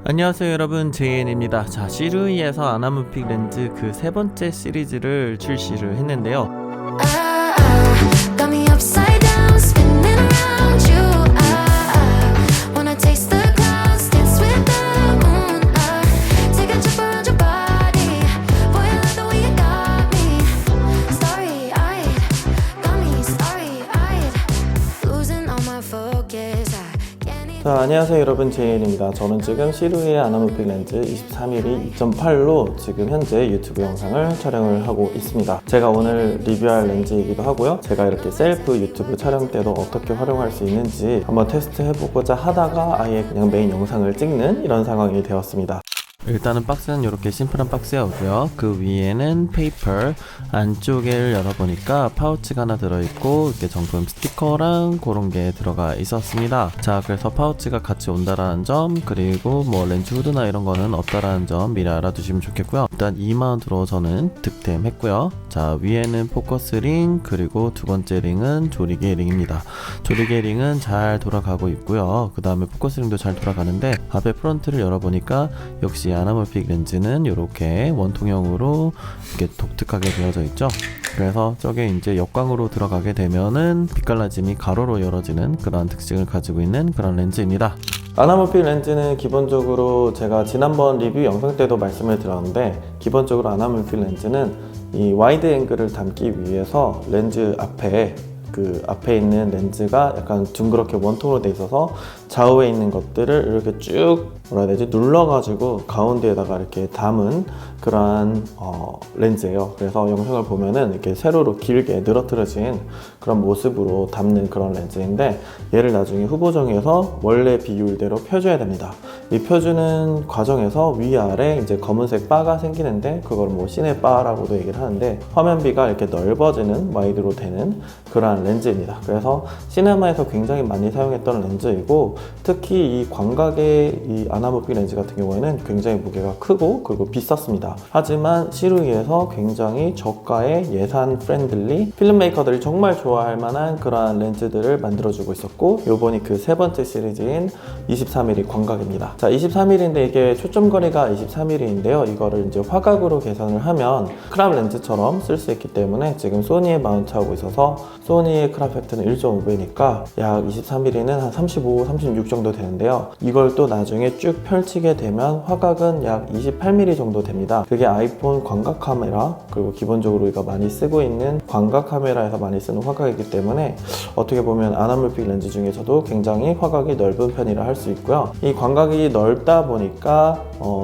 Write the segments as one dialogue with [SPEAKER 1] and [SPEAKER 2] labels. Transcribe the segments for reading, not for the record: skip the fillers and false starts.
[SPEAKER 1] 안녕하세요 여러분, 제이엔입니다. 자, 시루이에서 아나무픽 렌즈 그 세 번째 시리즈를 출시를 했는데요.
[SPEAKER 2] got me upside down, spinning around you. Wanna taste the clouds, dance with the moon. Take a trip around your body. Boy, I love the way you got me. Starry-eyed, got me starry-eyed. Losing all my focus.
[SPEAKER 1] 자, 안녕하세요 여러분, 제이엔입니다. 저는 지금 시루이의 아나무픽 렌즈 23mm 2.8로 지금 현재 유튜브 영상을 촬영을 하고 있습니다. 제가 오늘 리뷰할 렌즈이기도 하고요. 제가 이렇게 셀프 유튜브 촬영 때도 어떻게 활용할 수 있는지 한번 테스트 해보고자 하다가 아예 그냥 메인 영상을 찍는 이런 상황이 되었습니다. 일단은 박스는 이렇게 심플한 박스였고요. 그 위에는 페이퍼, 안쪽을 열어보니까 파우치가 하나 들어있고 이렇게 정품 스티커랑 그런 게 들어가 있었습니다. 자, 그래서 파우치가 같이 온다라는 점, 그리고 뭐 렌즈 후드나 이런 거는 없다라는 점 미리 알아두시면 좋겠고요. 일단 이 마운트로 저는 득템했고요. 자, 위에는 포커스 링, 그리고 두 번째 링은 조리개 링입니다. 조리개 링은 잘 돌아가고 있고요. 그 다음에 포커스 링도 잘 돌아가는데 앞에 프론트를 열어보니까 역시 아나무픽 렌즈는 이렇게 원통형으로 이렇게 독특하게 되어져 있죠. 그래서 저게 이제 역광으로 들어가게 되면은 빛갈라짐이 가로로 열어지는 그런 특징을 가지고 있는 그런 렌즈입니다. 아나무픽 렌즈는 기본적으로 제가 지난번 리뷰 영상 때도 말씀을 드렸는데, 기본적으로 아나무픽 렌즈는 이 와이드 앵글을 담기 위해서 렌즈 앞에 있는 렌즈가 약간 둥그렇게 원통으로 돼 있어서 좌우에 있는 것들을 이렇게 쭉 눌러가지고 가운데에다가 이렇게 담은 그러한 렌즈예요. 그래서 영상을 보면은 이렇게 세로로 길게 늘어뜨려진 그런 모습으로 담는 그런 렌즈인데, 얘를 나중에 후보정에서 원래 비율대로 펴줘야 됩니다. 이 펴주는 과정에서 위아래 이제 검은색 바가 생기는데, 그걸 뭐 시네 바라고도 얘기를 하는데, 화면비가 이렇게 넓어지는 와이드로 되는 그러한 렌즈입니다. 그래서 시네마에서 굉장히 많이 사용했던 렌즈이고, 특히 이 광각의 이 아나무픽 렌즈 같은 경우에는 굉장히 무게가 크고 그리고 비쌌습니다. 하지만 시루이에서 굉장히 저가의 예산 프렌들리 필름 메이커들이 정말 좋아할 만한 그러한 렌즈들을 만들어주고 있었고, 요번이 그 세 번째 시리즈인 23mm 광각입니다. 자, 23mm인데 이게 초점거리가 23mm인데요. 이거를 이제 화각으로 계산을 하면 크랍 렌즈처럼 쓸 수 있기 때문에 지금 소니에 마운트하고 있어서 소니의 크랍 팩터는 1.5배니까 약 23mm는 한 35, 36 정도 되는데요. 이걸 또 나중에 쭉 펼치게 되면 화각은 약 28mm 정도 됩니다. 그게 아이폰 광각 카메라, 그리고 기본적으로 우리가 많이 쓰고 있는 광각 카메라에서 많이 쓰는 화각이기 때문에 어떻게 보면 아나무픽 렌즈 중에서도 굉장히 화각이 넓은 편이라 할 수 있고요. 이 광각이 넓다 보니까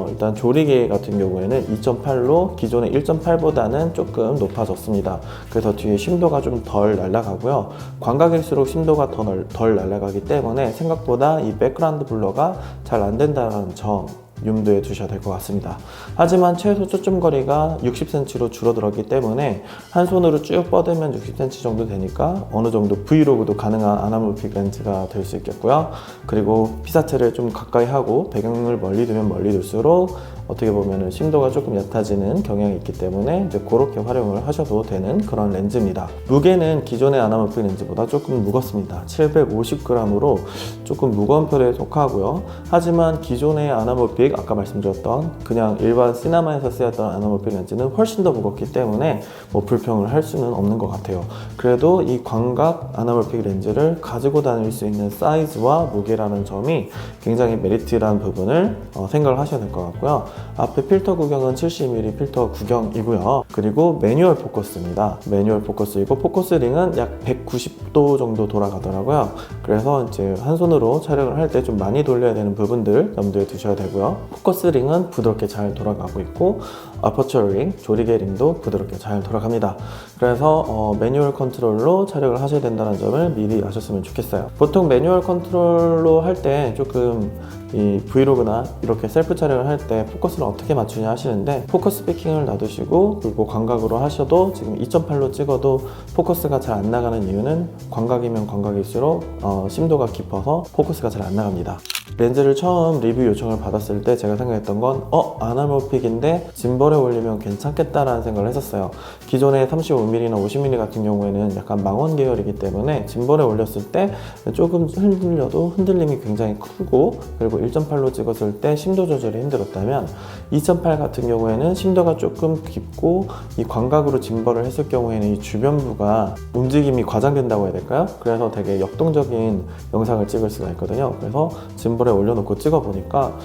[SPEAKER 1] 일단 조리개 같은 경우에는 2.8로 기존의 1.8보다는 조금 높아졌습니다. 그래서 뒤에 심도가 좀 덜 날아가고요. 광각일수록 심도가 덜 날아가기 때문에 생각보다 이 백그라운드 블러가 잘 안 된다는 점 염두에 두셔야 될 것 같습니다. 하지만 최소 초점거리가 60cm로 줄어들었기 때문에 한 손으로 쭉 뻗으면 60cm 정도 되니까 어느 정도 브이로그도 가능한 아나무픽 렌즈가 될 수 있겠고요. 그리고 피사체를 좀 가까이 하고 배경을 멀리 두면 멀리 둘수록 어떻게 보면 심도가 조금 얕아지는 경향이 있기 때문에 이제 그렇게 활용을 하셔도 되는 그런 렌즈입니다. 무게는 기존의 아나무픽 렌즈보다 조금 무겁습니다. 750g으로 조금 무거운 편에 속하고요. 하지만 기존의 아나무픽, 아까 말씀드렸던 그냥 일반 시네마에서 쓰였던 아나무픽 렌즈는 훨씬 더 무겁기 때문에 뭐 불평을 할 수는 없는 것 같아요. 그래도 이 광각 아나무픽 렌즈를 가지고 다닐 수 있는 사이즈와 무게라는 점이 굉장히 메리트라는 부분을 생각을 하셔야 될 것 같고요. 앞에 필터 구경은 70mm 필터 구경이고요. 그리고 매뉴얼 포커스입니다. 매뉴얼 포커스이고 포커스 링은 약 190도 정도 돌아가더라고요. 그래서 이제 한 손으로 촬영을 할 때 좀 많이 돌려야 되는 부분들 염두에 두셔야 되고요. 포커스 링은 부드럽게 잘 돌아가고 있고, 아퍼처 링, 조리개 링도 부드럽게 잘 돌아갑니다. 그래서 매뉴얼 컨트롤로 촬영을 하셔야 된다는 점을 미리 아셨으면 좋겠어요. 보통 매뉴얼 컨트롤로 할 때 조금 이 브이로그나 이렇게 셀프 촬영을 할 때 포커스를 어떻게 맞추냐 하시는데, 포커스 피킹을 놔두시고 그리고 광각으로 하셔도 지금 2.8로 찍어도 포커스가 잘 안 나가는 이유는 광각이면 광각일수록 심도가 깊어서 포커스가 잘 안 나갑니다. 렌즈를 처음 리뷰 요청을 받았을 때 제가 생각했던 건 아나몰픽인데 짐벌에 올리면 괜찮겠다라는 생각을 했었어요. 기존의 35mm나 50mm 같은 경우에는 약간 망원 계열이기 때문에 짐벌에 올렸을 때 조금 흔들려도 흔들림이 굉장히 크고, 그리고 1.8로 찍었을 때 심도 조절이 힘들었다면 2.8 같은 경우에는 심도가 조금 깊고 이 광각으로 짐벌을 했을 경우에는 이 주변부가 움직임이 과장된다고 해야 될까요? 그래서 되게 역동적인 영상을 찍을 수가 있거든요. 그래서 짐벌에 올려놓고 찍어보니까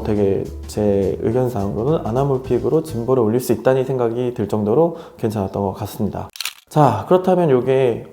[SPEAKER 1] 되게 제 의견상으로는 아나몰픽으로 짐벌에 올릴 수 있다는 생각이 들 정도로 괜찮았던 것 같습니다. 자, 그렇다면 이게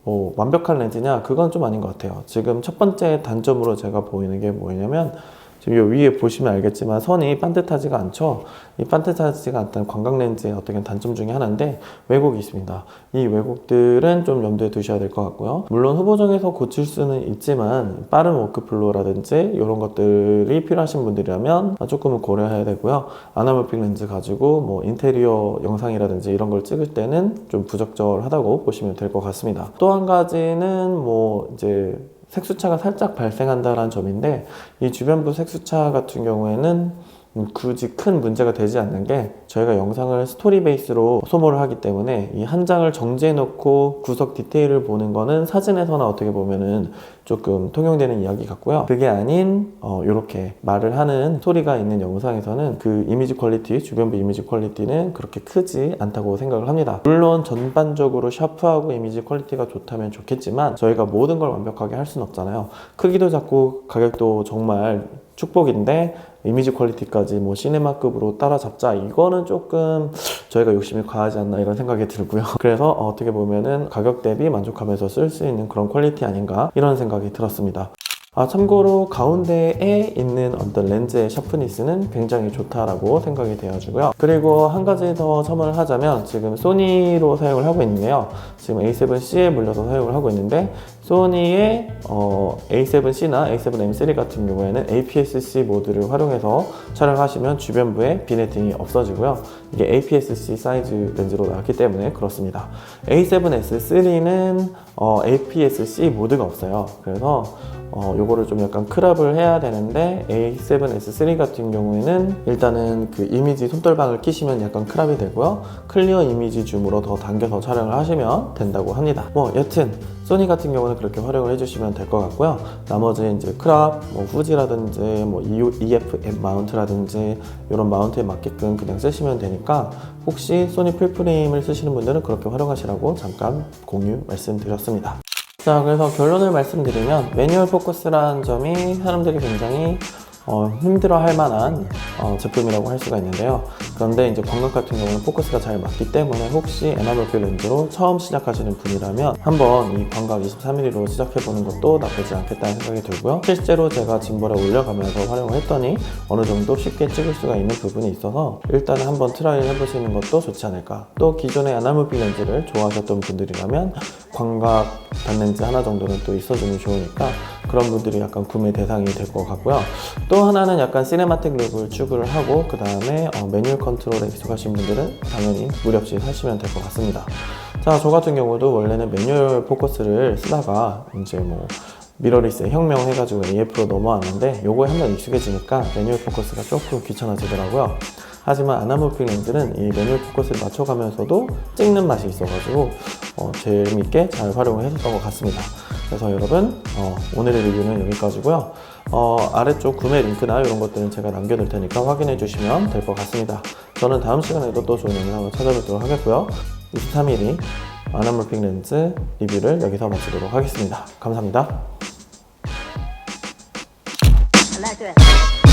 [SPEAKER 1] 완벽한 렌즈냐? 그건 좀 아닌 것 같아요. 지금 첫 번째 단점으로 제가 보이는 게 뭐냐면, 지금 요 위에 보시면 알겠지만 선이 반듯하지가 않죠. 이 반듯하지가 않다는 광각렌즈의 어떤 단점 중에 하나인데 왜곡이 있습니다. 이 왜곡들은 좀 염두에 두셔야 될 것 같고요. 물론 후보정에서 고칠 수는 있지만 빠른 워크플로우라든지 이런 것들이 필요하신 분들이라면 조금은 고려해야 되고요. 아나몰픽 렌즈 가지고 뭐 인테리어 영상이라든지 이런 걸 찍을 때는 좀 부적절하다고 보시면 될 것 같습니다. 또 한 가지는 뭐 이제 색수차가 살짝 발생한다는 점인데, 이 주변부 색수차 같은 경우에는 굳이 큰 문제가 되지 않는 게, 저희가 영상을 스토리 베이스로 소모를 하기 때문에 이 한 장을 정지해 놓고 구석 디테일을 보는 거는 사진에서나 어떻게 보면은 조금 통용되는 이야기 같고요. 그게 아닌 이렇게 말을 하는 스토리가 있는 영상에서는 그 이미지 퀄리티, 주변부 이미지 퀄리티는 그렇게 크지 않다고 생각을 합니다. 물론 전반적으로 샤프하고 이미지 퀄리티가 좋다면 좋겠지만 저희가 모든 걸 완벽하게 할 수는 없잖아요. 크기도 작고 가격도 정말 축복인데 이미지 퀄리티까지 뭐 시네마급으로 따라잡자, 이거는 조금 저희가 욕심이 과하지 않나 이런 생각이 들고요. 그래서 어떻게 보면은 가격 대비 만족하면서 쓸 수 있는 그런 퀄리티 아닌가 이런 생각이 들었습니다. 참고로 가운데에 있는 어떤 렌즈의 샤프니스는 굉장히 좋다라고 생각이 되어지고요. 그리고 한 가지 더 첨언을 하자면, 지금 소니로 사용을 하고 있는데요. 지금 A7C에 물려서 사용을 하고 있는데, 소니의 A7C나 A7M3 같은 경우에는 APS-C 모드를 활용해서 촬영하시면 주변부에 비네팅이 없어지고요. 이게 APS-C 사이즈 렌즈로 나왔기 때문에 그렇습니다. A7S3는 APS-C 모드가 없어요. 그래서 요거를 좀 약간 크롭을 해야 되는데, A7S3 같은 경우에는 일단은 그 이미지 손떨방을 끼시면 약간 크롭이 되고요. 클리어 이미지 줌으로 더 당겨서 촬영을 하시면 된다고 합니다. 여튼 소니 같은 경우는 그렇게 활용을 해주시면 될 것 같고요. 나머지 이제 크롭, 후지라든지 EF 마운트라든지 이런 마운트에 맞게끔 그냥 쓰시면 되니까, 혹시 소니 풀프레임을 쓰시는 분들은 그렇게 활용하시라고 잠깐 공유 말씀드렸습니다. 자, 그래서 결론을 말씀드리면 매뉴얼 포커스라는 점이 사람들이 굉장히 힘들어할 만한 제품이라고 할 수가 있는데요. 그런데 이제 광각 같은 경우는 포커스가 잘 맞기 때문에 혹시 에나멀필 렌즈로 처음 시작하시는 분이라면 한번 이 광각 23mm로 시작해보는 것도 나쁘지 않겠다는 생각이 들고요. 실제로 제가 짐벌에 올려가면서 활용을 했더니 어느 정도 쉽게 찍을 수가 있는 부분이 있어서 일단은 한번 트라이를 해보시는 것도 좋지 않을까. 또 기존의 에나멀필 렌즈를 좋아하셨던 분들이라면 광각 단렌즈 하나 정도는 또 있어주면 좋으니까 그런 분들이 약간 구매 대상이 될 것 같고요. 또 하나는 약간 시네마틱 룩을 추구를 하고 그 다음에 매뉴얼 컨트롤에 익숙하신 분들은 당연히 무리 없이 사시면 될 것 같습니다. 자, 저 같은 경우도 원래는 매뉴얼 포커스를 쓰다가 이제 뭐 미러리스에 혁명해가지고 AF로 넘어왔는데, 요거에 한번 익숙해지니까 매뉴얼 포커스가 조금 귀찮아지더라고요. 하지만 아나몰픽 렌즈는 이 매뉴얼 포커스를 맞춰가면서도 찍는 맛이 있어가지고 재밌게 잘 활용을 했었던 것 같습니다. 그래서 여러분 오늘의 리뷰는 여기까지고요. 아래쪽 구매 링크나 이런 것들은 제가 남겨둘 테니까 확인해 주시면 될 것 같습니다. 저는 다음 시간에도 또 좋은 영상을 찾아뵙도록 하겠고요. 23mm 아나몰픽 렌즈 리뷰를 여기서 마치도록 하겠습니다. 감사합니다.
[SPEAKER 3] I like that.